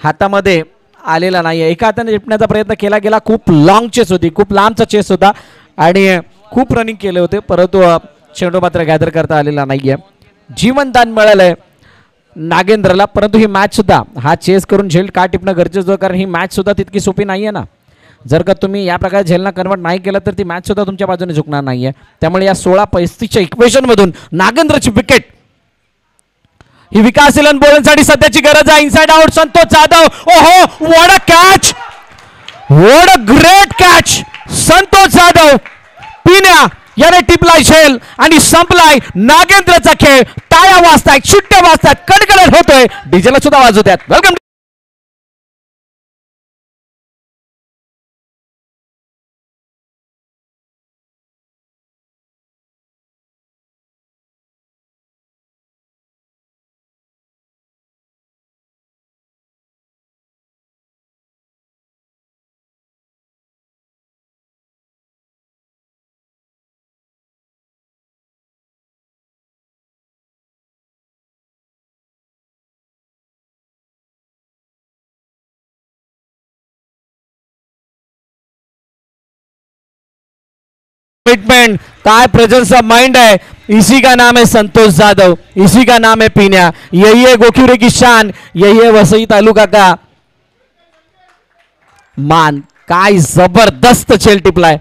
हातामध्ये आलेला नाही आहे. एका हाताने टिपण्याचा प्रयत्न केला गेला. खूप लॉंग चेस होती, खूप लांबचा चेस होता आणि खूप रनिंग केले होते, परंतु चेंडू मात्र गॅदर करता आलेला नाही आहे. जीवनदान मिळालंय नागेंद्रला, परंतु ही मॅच सुद्धा हा चेस करून झेल का टिपणं गरजेचं होतं, कारण ही मॅच सुद्धा तितकी सोपी नाही आहे ना. जर का तुम्ही या प्रकारे झेलना कन्वर्ट नाही केलं तर ती मॅच सुद्धा तुमच्या बाजूने झुकणार नाही आहे. त्यामुळे या 16-35च्या इक्वेशन मधून नागेंद्रची विकेट ही विकास इलन बोलण्यासाठी सध्याची गरज आहे. Inside out Santosh Jadhav. ओहो, what a catch, what a great catch. Santosh Jadhav पिन्या याने टिपलाय झेल आणि संपलाय नागेंद्रचा खेळ. टाळ्या वाजतायत, शिट्ट्या वाजतायत, कडकडत होतोय, डीजेला सुद्धा वाजवतात. वेलकम. कमिटमेंट, काय प्रेजेंस ऑफ माइंड है. इसी का नाम है संतोष जाधव, इसी का नाम है पीन्या. यही है गोखुरे की शान, यही है वसई तालुका का मान. काय जबरदस्त चेल टिपलाय.